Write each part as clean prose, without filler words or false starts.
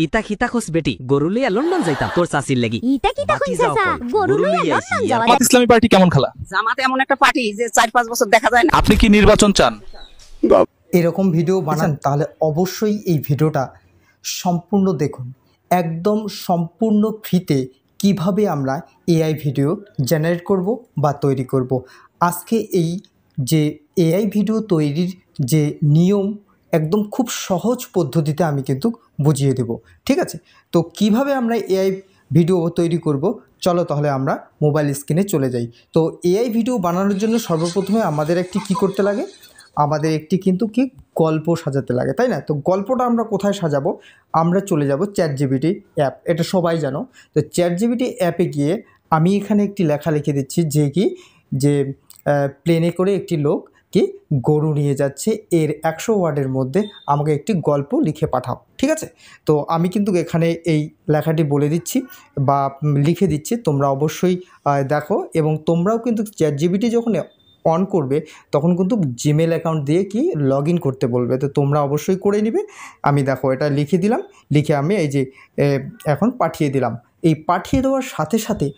ইতা কিতা খোস বেটি গরু লইয়া লন্ডন যাইতাম তোর চাচির লাগি। ইতা কিতা বাতি কইছা যাও কই? গরু লইয়া লইয়া লন্ডন আইছি। যাওয়া জামাত ইসলামী পার্টি কেমন খেলা? জামাত এমন একটা পার্টি যে 4-5 বছর দেখা যায় না। আপনি কি নির্বাচন চান? এরকম ভিডিও বানান তাহলে অবশ্যই এই ভিডিওটা সম্পূর্ণ দেখুন। একদম সম্পূর্ণ ফ্রিতে কিভাবে আমরা এআই ভিডিও জেনারেট করব বা তৈরি করব। আজকে এই যে এআই ভিডিও তৈরির যে নিয়ম একদম খুব সহজ পদ্ধতিতে আমি কিন্তু বুঝিয়ে দেব, ঠিক আছে? তো কিভাবে আমরা এআই ভিডিও তৈরি করব, চলো তাহলে আমরা মোবাইল স্ক্রিনে চলে যাই। তো এআই ভিডিও বানানোর জন্য সর্বপ্রথমে আমাদের একটি কি করতে লাগে, আমাদের একটি কিন্তু কি গল্প সাজাতে লাগে, তাই না? তো গল্পটা আমরা কোথায় সাজাবো, আমরা চলে যাব চ্যাটজিপিটি অ্যাপ, এটা সবাই জানো। তো চ্যাটজিপিটি অ্যাপে গিয়ে আমি এখানে একটি লেখা লিখে দিচ্ছি যে প্লেনে করে একটি লোক কি গরু নিয়ে যাচ্ছে, এর 100 ওয়ার্ডের মধ্যে আমাকে একটি গল্প লিখে পাঠাও, ঠিক আছে? তো আমি কিন্তু এখানে এই লেখাটি বলে দিচ্ছি বা লিখে দিচ্ছি, তোমরা অবশ্যই দেখো। এবং তোমরাও কিন্তু চ্যাটজিপিটি যখন অন করবে তখন কিন্তু জিমেল অ্যাকাউন্ট দিয়ে কি লগ ইন করতে বলবে, তো তোমরা অবশ্যই করে নিবে। আমি দেখো এটা লিখে দিলাম, লিখে আমি এই যে এখন পাঠিয়ে দিলাম। এই পাঠিয়ে দেওয়ার সাথে সাথে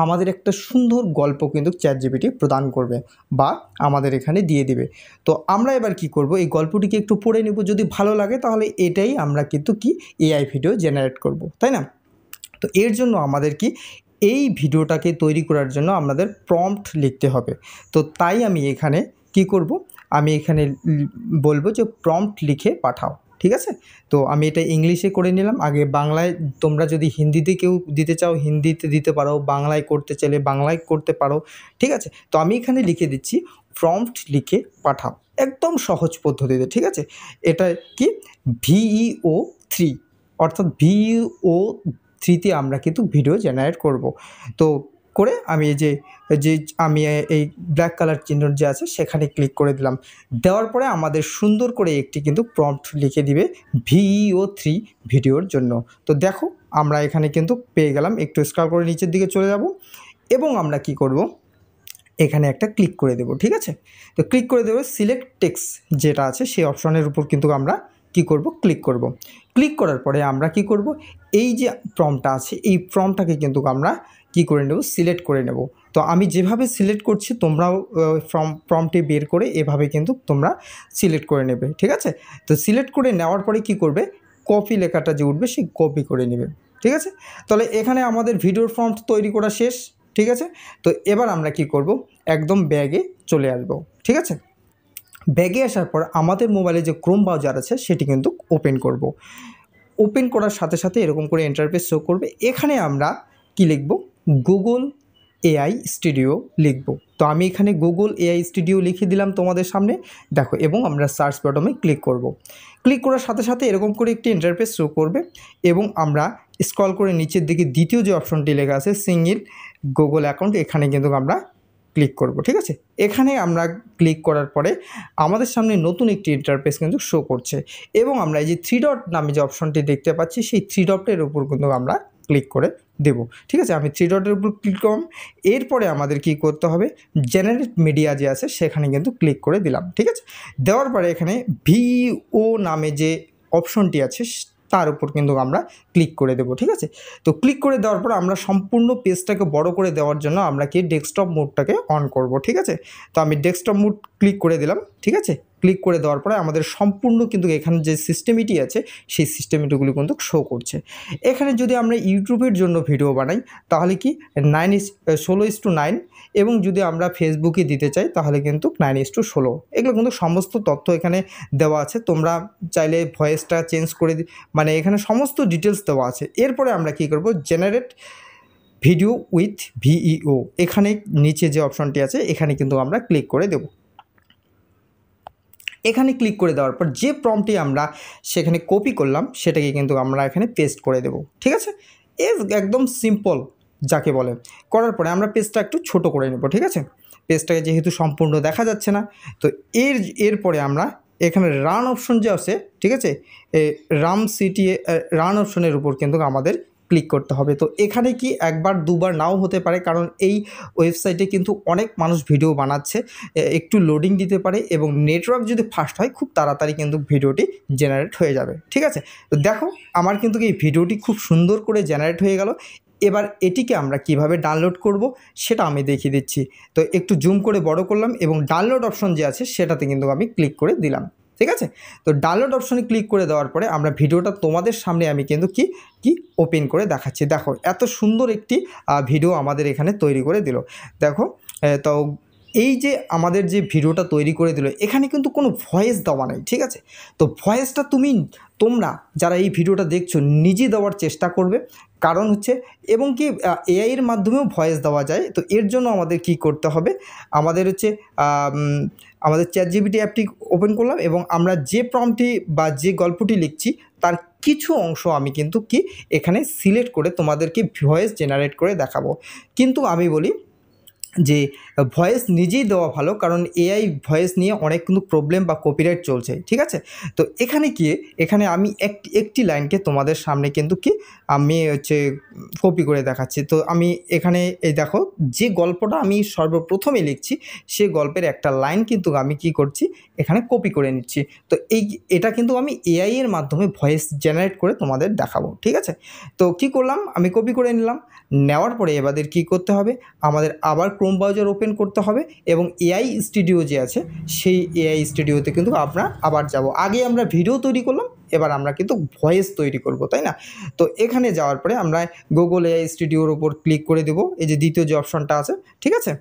আমাদের একটা সুন্দর গল্প কিন্তু চ্যাটজিপিটি প্রদান করবে বা আমাদের এখানে দিয়ে দিবে। তো আমরা এবার কি করব, এই গল্পটিকে একটু পড়ে নেব, যদি ভালো লাগে তাহলে এটাই আমরা কিন্তু কি এআই ভিডিও জেনারেট করব, তাই না? তো এর জন্য আমাদের কি এই ভিডিওটাকে তৈরি করার জন্য আমাদের প্রম্পট লিখতে হবে। তো তাই আমি এখানে কি করব, আমি এখানে বলবো যে প্রম্পট লিখে পাঠাও, ঠিক আছে? তো আমি এটা ইংলিশে করে নিলাম। আগে বাংলায়, তোমরা যদি হিন্দিতে কেউ দিতে চাও হিন্দিতে দিতে পারো, বাংলায় করতে চাইলে বাংলায় করতে পারো, ঠিক আছে? তো আমি এখানে লিখে দিচ্ছি প্রম্পট লিখে পাঠাও, একদম সহজ পদ্ধতিতে, ঠিক আছে? এটা কি ভিইও 3, অর্থাৎ ভিইও 3তে আমরা কিন্তু ভিডিও জেনারেট করব। তো করে আমি আমি এই ব্ল্যাক কালার চিহ্ন যে আছে সেখানে ক্লিক করে দিলাম। দেওয়ার পরে আমাদের সুন্দর করে একটি কিন্তু প্রম্পট লিখে দিবে ভিইও 3 ভিডিওর জন্য। তো দেখো আমরা এখানে কিন্তু পেয়ে গেলাম। একটু স্ক্রল করে নিচের দিকে চলে যাব এবং আমরা কি করব, এখানে একটা ক্লিক করে দেব, ঠিক আছে? তো ক্লিক করে দেবো সিলেক্ট টেক্সট যেটা আছে সেই অপশনের উপর কিন্তু আমরা কি করব, ক্লিক করব। ক্লিক করার পরে আমরা কি করব, এই যে প্রম্পটটা আছে এই প্রম্পটটাকে কিন্তু আমরা কি করে নেব, সিলেক্ট করে নেব। তো আমি যেভাবে সিলেক্ট করছি তোমরাও প্রম্পটে বের করে এভাবে কিন্তু তোমরা সিলেক্ট করে নেবে, ঠিক আছে? তো সিলেক্ট করে নেওয়ার পরে কি করবে, কপি লেখাটা যে উঠবে সেই কপি করে নেবে, ঠিক আছে? তাহলে এখানে আমাদের ভিডিওর প্রম্পট তৈরি করা শেষ, ঠিক আছে? তো এবার আমরা কি করব, একদম ব্যাগে চলে আসব, ঠিক আছে? ব্যাগে আসার পর আমাদের মোবাইলে যে ক্রোম ব্রাউজার আছে সেটি কিন্তু ওপেন করব। ওপেন করার সাথে সাথে এরকম করে ইন্টারফেস শো করবে। এখানে আমরা কি লিখব, গুগল এআই স্টুডিও লিখব। তো আমি এখানে গুগল এআই স্টুডিও লিখে দিলাম তোমাদের সামনে, দেখো। এবং আমরা সার্চ বাটনে ক্লিক করব। ক্লিক করার সাথে সাথে এরকম করে একটি ইন্টারফেস শো করবে এবং আমরা স্ক্রল করে নিচের দিকে দ্বিতীয় যে অপশনটি লেখা আছে সিঙ্গল গুগল অ্যাকাউন্ট, এখানে কিন্তু আমরা ক্লিক করব, ঠিক আছে? এখানে আমরা ক্লিক করার পরে আমাদের সামনে নতুন একটি ইন্টারফেস কিন্তু শো করছে এবং আমরা এই যে 3 ডট নামে যে অপশনটি দেখতে পাচ্ছি সেই 3 ডটের উপর কিন্তু আমরা ক্লিক করে দেব, ঠিক আছে? আমি 3 ডটের উপর ক্লিক করলাম। এরপরে আমাদের কি করতে হবে, জেনারেট মিডিয়া যে আছে সেখানে কিন্তু ক্লিক করে দিলাম, ঠিক আছে? দেওয়ার পরে এখানে ভিও নামে যে অপশনটি আছে তার উপর কিন্তু আমরা ক্লিক করে দেব, ঠিক আছে? তো ক্লিক করে দেওয়ার পর আমরা সম্পূর্ণ পেজটাকে বড় করে দেওয়ার জন্য আমরা কি ডেস্কটপ মোডটাকে অন করব, ঠিক আছে? তো আমি ডেস্কটপ মোড ক্লিক করে দিলাম, ঠিক আছে? ক্লিক করে দেওয়ার পরে আমাদের সম্পূর্ণ কিন্তু এখানে যে সিস্টেমিটি আছে সেই সিস্টেমিটিগুলি কিন্তু শো করছে। এখানে যদি আমরা ইউটিউবের জন্য ভিডিও বানাই তাহলে কি 16:9, এবং যদি আমরা ফেসবুকে দিতে চাই তাহলে কিন্তু 9:16। এগুলো কিন্তু সমস্ত তথ্য এখানে দেওয়া আছে। তোমরা চাইলে ভয়েসটা চেঞ্জ করে মানে এখানে সমস্ত ডিটেলস দেওয়া আছে। এরপরে আমরা কি করব, জেনারেট ভিডিও উইথ ভিইও, এখানে নিচে যে অপশনটি আছে এখানে কিন্তু আমরা ক্লিক করে দেব। এখানে ক্লিক করে দেওয়ার পর যে প্রম্পটটি আমরা সেখানে কপি করলাম সেটাকে কিন্তু আমরা এখানে পেস্ট করে দেব, ঠিক আছে? একদম সিম্পল যাকে বলে। করার পরে আমরা পেজটা একটু ছোট করে নেব, ঠিক আছে? পেজটাকে যেহেতু সম্পূর্ণ দেখা যাচ্ছে না, তো এরপরে আমরা এখানে রান অপশন যে আছে, ঠিক আছে? রান অপশনের উপর কিন্তু আমাদের ক্লিক করতে হবে। তো এখানে কি একবার দুবার নাও হতে পারে, কারণ এই ওয়েবসাইটে কিন্তু অনেক মানুষ ভিডিও বানাচ্ছে, একটু লোডিং দিতে পারে এবং নেটওয়ার্ক যদি ফাস্ট হয় খুব তাড়াতাড়ি কিন্তু ভিডিওটি জেনারেট হয়ে যাবে। ঠিক আছে, তো দেখো আমার কিন্তু এই ভিডিওটি খুব সুন্দর করে জেনারেট হয়ে গেল। এবার এটিকে আমরা কিভাবে ডাউনলোড করব সেটা আমি দেখিয়ে দিচ্ছি। তো একটু জুম করে বড় করলাম এবং ডাউনলোড অপশন যে আছে সেটাতে কিন্তু আমি ক্লিক করে দিলাম। ঠিক আছে, তো ডাউনলোড অপশনে ক্লিক করে দেওয়ার পরে আমরা ভিডিওটা তোমাদের সামনে আমি কিন্তু কি ওপেন করে দেখাচ্ছি। দেখো এত সুন্দর একটি ভিডিও আমাদের এখানে তৈরি করে দিল। দেখো তো এই যে আমাদের যে ভিডিওটা তৈরি করে দিল, এখানে কিন্তু কোনো ভয়েস দেওয়া নেই। ঠিক আছে, তো ভয়েসটা তোমরা যারা এই ভিডিওটা দেখছো নিজে দেওয়ার চেষ্টা করবে, কারণ হচ্ছে এবং কি এআইয়ের মাধ্যমেও ভয়েস দেওয়া যায়। তো এর জন্য আমাদের কি করতে হবে, আমাদের হচ্ছে আমাদের ChatGPT অ্যাপটি ওপেন করলাম এবং আমরা যে প্রম্পটটি বা যে গল্পটি লিখছি তার কিছু অংশ আমি কিন্তু এখানে সিলেক্ট করে তোমাদেরকে ভয়েস জেনারেট করে দেখাবো। কিন্তু আমি বলি যে ভয়েস নিজেই দেওয়া ভালো, কারণ এআই ভয়েস নিয়ে অনেক কিন্তু প্রবলেম বা কপিরাইট চলছে। ঠিক আছে, তো এখানে আমি একটি লাইনকে তোমাদের সামনে কিন্তু আমি হচ্ছে কপি করে দেখাচ্ছি। তো আমি এখানে এই দেখো যে গল্পটা আমি সর্বপ্রথমে লিখছি সেই গল্পের একটা লাইন কিন্তু আমি কি করছি এখানে কপি করে নিচ্ছি। তো এটা কিন্তু আমি এআই এর মাধ্যমে ভয়েস জেনারেট করে তোমাদের দেখাবো। ঠিক আছে, তো কি করলাম, আমি কপি করে নিলাম। নেওয়ার পরে এবারে কী করতে হবে, আমাদের আবার ক্রোম ব্রাউজার ওপেন করতে হবে এবং এআই স্টুডিও যে আছে সেই এআই স্টুডিওতে কিন্তু আমরা আবার যাব। আগে আমরা ভিডিও তৈরি করলাম, এবার আমরা কিন্তু ভয়েস তৈরি করব, তাই না? তো এখানে যাওয়ার পরে আমরা গুগল এআই স্টুডিওর ওপর ক্লিক করে দেব, এই যে দ্বিতীয় যে অপশনটা আছে। ঠিক আছে,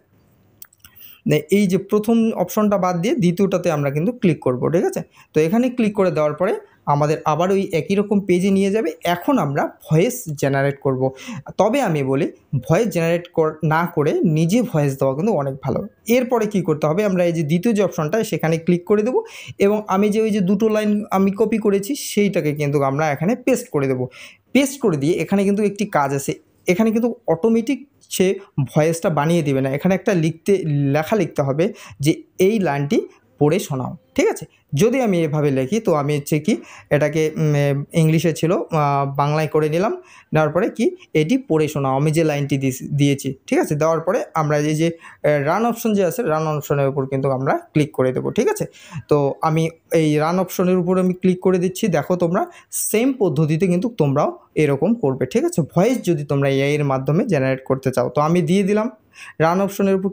এই যে প্রথম অপশনটা বাদ দিয়ে দ্বিতীয়টাতে আমরা কিন্তু ক্লিক করব। ঠিক আছে, তো এখানে ক্লিক করে দেওয়ার পরে আমাদের আবার ওই একই রকম পেজে নিয়ে যাবে। এখন আমরা ভয়েস জেনারেট করব। তবে আমি বলি ভয়েস জেনারেট না করে নিজে ভয়েস দেওয়া কিন্তু অনেক ভালো। এরপরে কি করতে হবে, আমরা এই যে দ্বিতীয় যে অপশনটা সেখানে ক্লিক করে দেব এবং আমি যে ওই যে দুটো লাইন আমি কপি করেছি সেইটাকে কিন্তু আমরা এখানে পেস্ট করে দেব। পেস্ট করে দিয়ে এখানে কিন্তু একটি কাজ আছে, এখানে কিন্তু অটোমেটিক সে ভয়েসটা বানিয়ে দেবে না, এখানে একটা লেখা লিখতে হবে যে এই লাইনটি পড়ে শোনাও। ঠিক আছে, যদি আমি এভাবে লিখি তো আমি হচ্ছে এটাকে ইংলিশে ছিল বাংলায় করে নিলাম। নেওয়ার পরে এটি পড়ে শোনাও, আমি যে লাইনটি দিয়েছি। ঠিক আছে, দেওয়ার পরে আমরা এই যে রান অপশন যে আছে রান অপশনের উপর কিন্তু আমরা ক্লিক করে দেবো। ঠিক আছে, তো আমি এই রান অপশনের উপর আমি ক্লিক করে দিচ্ছি। দেখো তোমরা সেম পদ্ধতিতে কিন্তু তোমরাও এরকম করবে। ঠিক আছে, ভয়েস যদি তোমরা এআই এর মাধ্যমে জেনারেট করতে চাও তো আমি দিয়ে দিলাম রান অপশনের উপর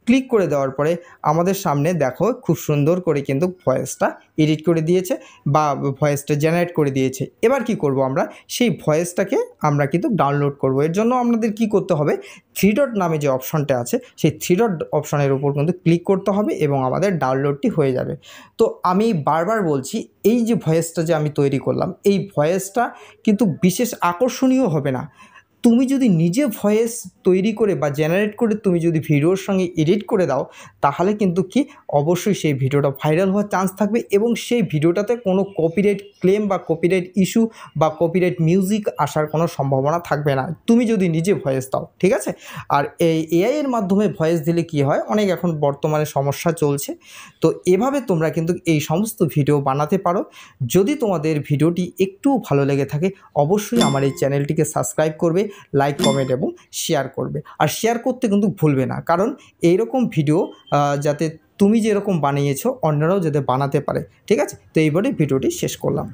ক্লিক করে দেওয়ার পরে আমাদের সামনে দেখো খুব সুন্দর করে কিন্তু ভয়েসটা এডিট করে দিয়েছে বা ভয়েসটা জেনারেট করে দিয়েছে। এবার কি করব, আমরা সেই ভয়েসটাকে আমরা কিন্তু ডাউনলোড করব। এর জন্য আমাদের কি করতে হবে, 3 ডট নামে যে অপশনটা আছে সেই 3 ডট অপশনের উপর কিন্তু ক্লিক করতে হবে এবং আমাদের ডাউনলোডটি হয়ে যাবে। তো আমি বারবার বলছি এই যে ভয়েসটা যে আমি তৈরি করলাম এই ভয়েসটা কিন্তু বিশেষ আকর্ষণীয় হবে না। তুমি যদি নিজে ভয়েস তৈরি করে বা জেনারেট করে তুমি যদি ভিডিওর সঙ্গে এডিট করে দাও তাহলে কিন্তু অবশ্যই সেই ভিডিওটা ভাইরাল হওয়ার চান্স থাকবে এবং সেই ভিডিওটাতে কোনো কপিরাইট ক্লেম বা কপিরাইট ইস্যু বা কপিরাইট মিউজিক আসার কোনো সম্ভাবনা থাকবে না তুমি যদি নিজে ভয়েস দাও। ঠিক আছে, আর এই এআই এর মাধ্যমে ভয়েস দিলে কি হয়, অনেক এখন বর্তমানে সমস্যা চলছে। তো এভাবে তোমরা কিন্তু এই সমস্ত ভিডিও বানাতে পারো। যদি তোমাদের ভিডিওটি একটু ভালো লেগে থাকে অবশ্যই আমার এই চ্যানেলটিকে সাবস্ক্রাইব করবে, লাইক কমেন্ট এবং শেয়ার করবে। আর শেয়ার করতে কিন্তু ভুলবে না, কারণ এইরকম ভিডিও যাতে তুমি যেরকম বানিয়েছো অন্যরাও যাতে বানাতে পারে। ঠিক আছে, তো এইবারে ভিডিওটি শেষ করলাম।